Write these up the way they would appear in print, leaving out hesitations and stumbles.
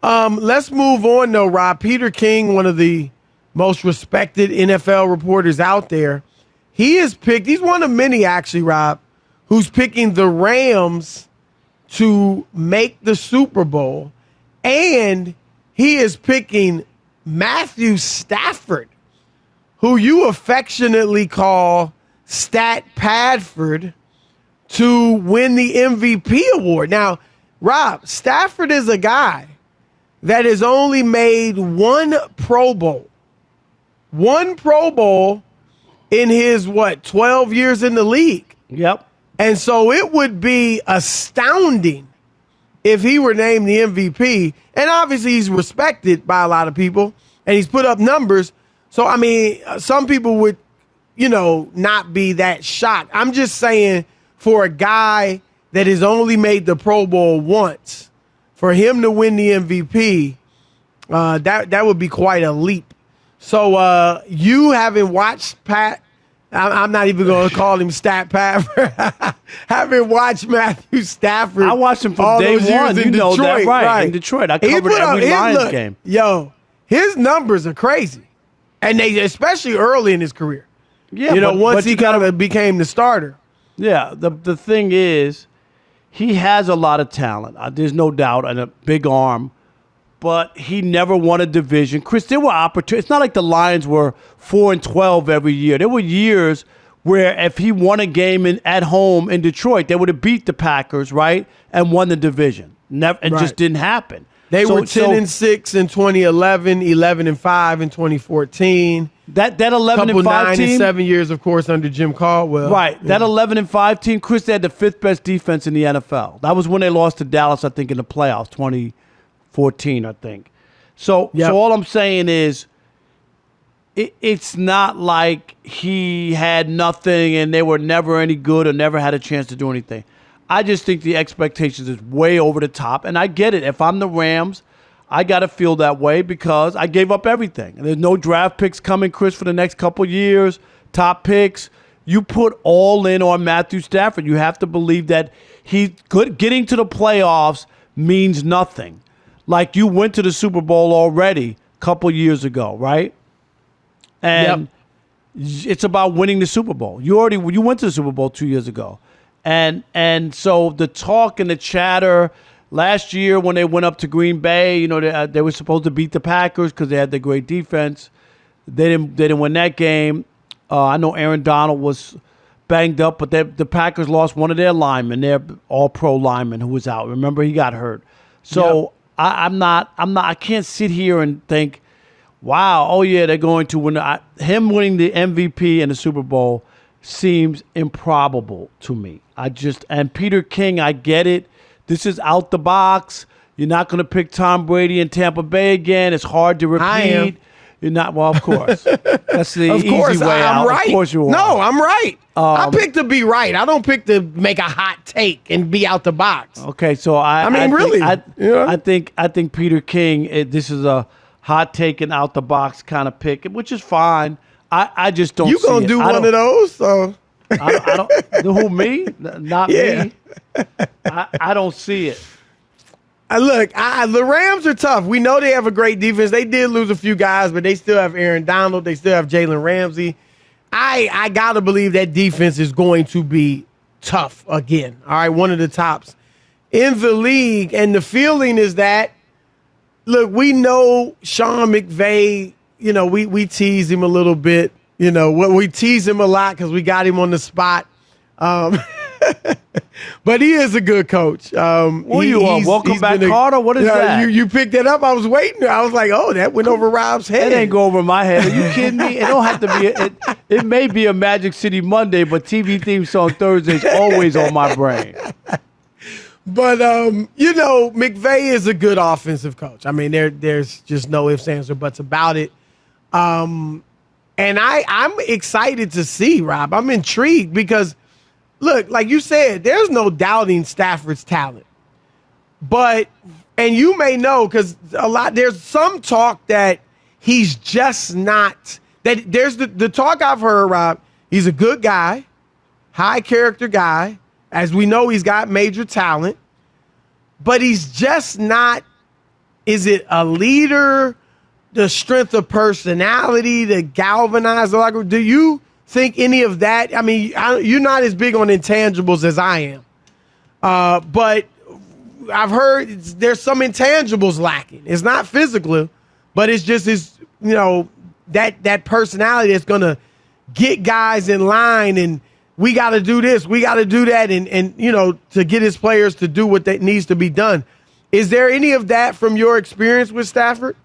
Let's move on, though, Rob. Peter King, one of the most respected NFL reporters out there, he's one of many, actually, Rob, who's picking the Rams to make the Super Bowl, and he is picking Matthew Stafford, who you affectionately call Stat Padford, to win the MVP award. Now, Rob, Stafford is a guy that has only made one Pro Bowl. One Pro Bowl in his, 12 years in the league. Yep. And so it would be astounding if he were named the MVP. And obviously he's respected by a lot of people, and he's put up numbers. So, I mean, some people would, not be that shocked. I'm just saying, for a guy that has only made the Pro Bowl once, for him to win the MVP, that would be quite a leap. So you haven't watched Pat. I'm not even going to call him Stat Pat. Haven't watched Matthew Stafford. I watched him from day one. You know that, right? In Detroit, I covered every Lions game. Yo, his numbers are crazy, and they especially early in his career. Yeah, once he kind of became the starter. Yeah, the thing is, he has a lot of talent. There's no doubt, and a big arm. But he never won a division. Chris, there were opportunities. It's not like the Lions were 4-12 every year. There were years where if he won a game at home in Detroit, they would have beat the Packers, right, and won the division. Just didn't happen. They were 10-6 in 2011, 11-5 in 2014. That 11-5 team, 9-7 years, of course, under Jim Caldwell. Right. Yeah. That 11-5 team, Chris, they had the fifth best defense in the NFL. That was when they lost to Dallas, I think, in the playoffs, 2014, I think. So all I'm saying is it's not like he had nothing and they were never any good or never had a chance to do anything. I just think the expectations is way over the top, and I get it. If I'm the Rams, I got to feel that way because I gave up everything. And there's no draft picks coming, Chris, for the next couple years, top picks. You put all in on Matthew Stafford. You have to believe that he's good. Getting to the playoffs means nothing. Like you went to the Super Bowl already a couple years ago, right? And it's about winning the Super Bowl. You went to the Super Bowl 2 years ago. And so the talk and the chatter last year when they went up to Green Bay, they were supposed to beat the Packers because they had the great defense. They didn't win that game. I know Aaron Donald was banged up, but the Packers lost one of their linemen, their all-pro lineman who was out. Remember, he got hurt. So I can't sit here and think, wow, oh yeah, they're going to win. Him winning the MVP and the Super Bowl seems improbable to me. And Peter King, I get it. This is out the box. You're not going to pick Tom Brady in Tampa Bay again. It's hard to repeat. I am. You're not. Well, of course. That's the of easy course, way I'm out. right. Of course you are. No, I'm right. I pick to be right. I don't pick to make a hot take and be out the box. Okay, so I think Peter King. This is a hot take and out the box kind of pick, which is fine. I just don't. You gonna do one of those? So I don't. Who, me? Not me. I don't see it. Look, the Rams are tough. We know they have a great defense. They did lose a few guys, but they still have Aaron Donald. They still have Jalen Ramsey. I got to believe that defense is going to be tough again. All right, one of the tops in the league. And the feeling is that, look, we know Sean McVay, we tease him a little bit. We tease him a lot because we got him on the spot. But he is a good coach. What you on? Welcome back, Carter? What is that? You picked that up. I was waiting. I was like, oh, that went over Rob's head. It ain't go over my head. Are you kidding me? It don't have to be. It may be a Magic City Monday, but TV theme song Thursday is always on my brain. But, McVay is a good offensive coach. I mean, there's just no ifs, ands, or buts about it. And I'm excited to see, Rob. I'm intrigued because, look, like you said, there's no doubting Stafford's talent. And you may know because there's some talk that he's just not, that there's the talk I've heard, Rob, he's a good guy, high character guy. As we know, he's got major talent, but he's just not Is it a leader, the strength of personality, to galvanize the locker room? Do you think any of that? I mean, you're not as big on intangibles as I am, but I've heard there's some intangibles lacking. It's not physical, but it's just that personality that's gonna get guys in line, and we got to do this, we got to do that, and to get his players to do what that needs to be done. Is there any of that from your experience with Stafford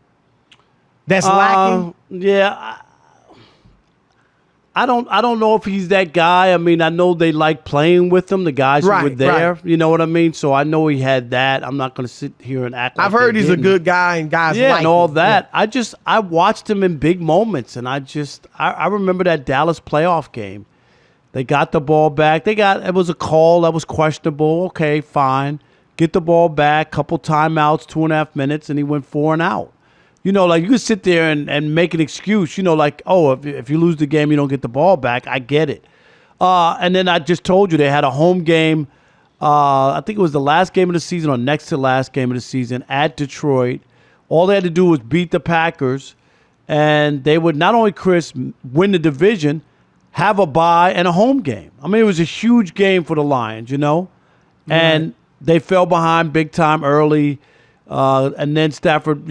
that's lacking? Yeah, I don't know if he's that guy. I mean, I know they like playing with him, the guys who were there. Right. You know what I mean? So I know he had that. I'm not going to sit here and act like I've heard he's a good guy and guys like him. And all that. Yeah. I watched him in big moments, and I remember that Dallas playoff game. They got the ball back. It was a call that was questionable. Okay, fine. Get the ball back, couple timeouts, 2.5 minutes, and he went 4 and out. You could sit there and make an excuse, if you lose the game, you don't get the ball back. I get it. And then I just told you they had a home game. I think it was the last game of the season or next to last game of the season at Detroit. All they had to do was beat the Packers, and they would not only, Chris, win the division, have a bye and a home game. I mean, it was a huge game for the Lions, and they fell behind big time early, and then Stafford,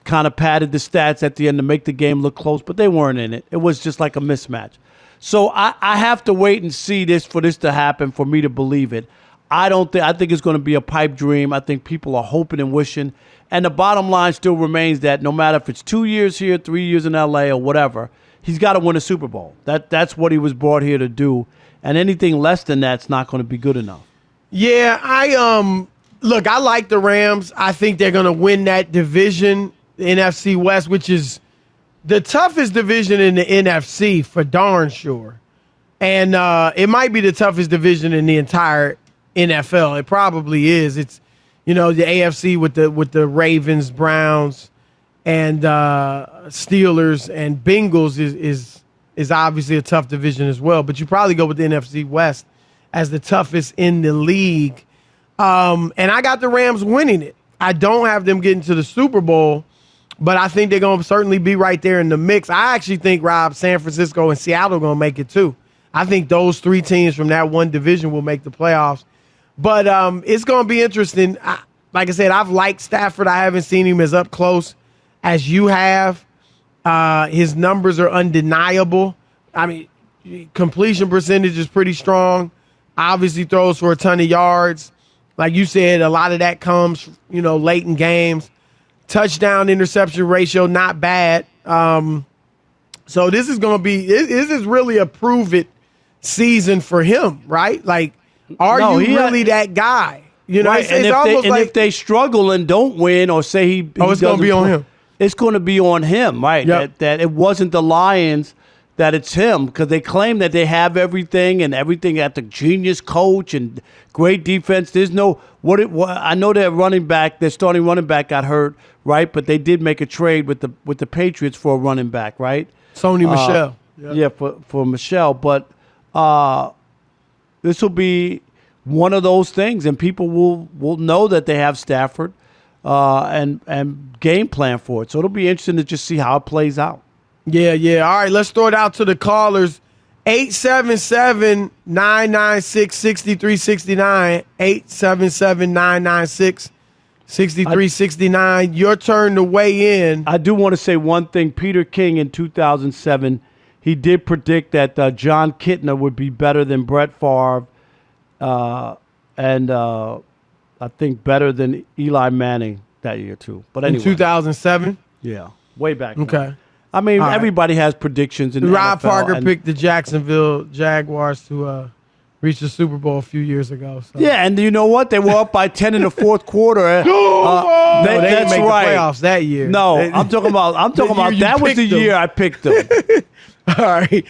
kind of padded the stats at the end to make the game look close, but they weren't in it. It was just like a mismatch. So I have to wait and see for this to happen for me to believe it. I think it's going to be a pipe dream. I think people are hoping and wishing. And the bottom line still remains that no matter if it's 2 years here, 3 years in L.A. or whatever, he's got to win a Super Bowl. That's what he was brought here to do. And anything less than that's not going to be good enough. Yeah, I like the Rams. I think they're going to win that division, the NFC West, which is the toughest division in the NFC for darn sure. And it might be the toughest division in the entire NFL. It probably is. It's, the AFC with the Ravens, Browns, and Steelers and Bengals is obviously a tough division as well. But you probably go with the NFC West as the toughest in the league. And I got the Rams winning it. I don't have them getting to the Super Bowl, but I think they're going to certainly be right there in the mix. I actually think, Rob, San Francisco and Seattle are going to make it too. I think those 3 teams from that one division will make the playoffs. But it's going to be interesting. Like I said, I've liked Stafford. I haven't seen him as up close as you have. His numbers are undeniable. I mean, completion percentage is pretty strong. Obviously throws for a ton of yards. Like you said, a lot of that comes, late in games. Touchdown interception ratio, not bad. So this is going to be, this is really a prove it season for him, right? Like, are you really that guy? Right. If they struggle and don't win or say it's going to be on him. It's going to be on him, right? Yep. That it wasn't the Lions, that it's him, because they claim that they have everything and everything at the genius coach and great defense. There's no I know their starting running back got hurt, right? But they did make a trade with the Patriots for a running back, right? Sony Michel. Yep. Yeah, for Michel. But this will be one of those things, and people will know that they have Stafford and game plan for it. So it'll be interesting to just see how it plays out. Yeah. All right, let's throw it out to the callers. 877-996-6369. 877-996-6369. Your turn to weigh in. I do want to say one thing. Peter King in 2007, he did predict that John Kitna would be better than Brett Favre and I think better than Eli Manning that year too. But anyway. In 2007? Yeah, way back then. Okay. I mean, everybody has predictions in the Rob NFL, Parker picked the Jacksonville Jaguars to reach the Super Bowl a few years ago. So. Yeah, and you know what? They were up by 10 in the fourth quarter. They didn't make the playoffs that year. No, I'm talking about that was the year I picked them. All right.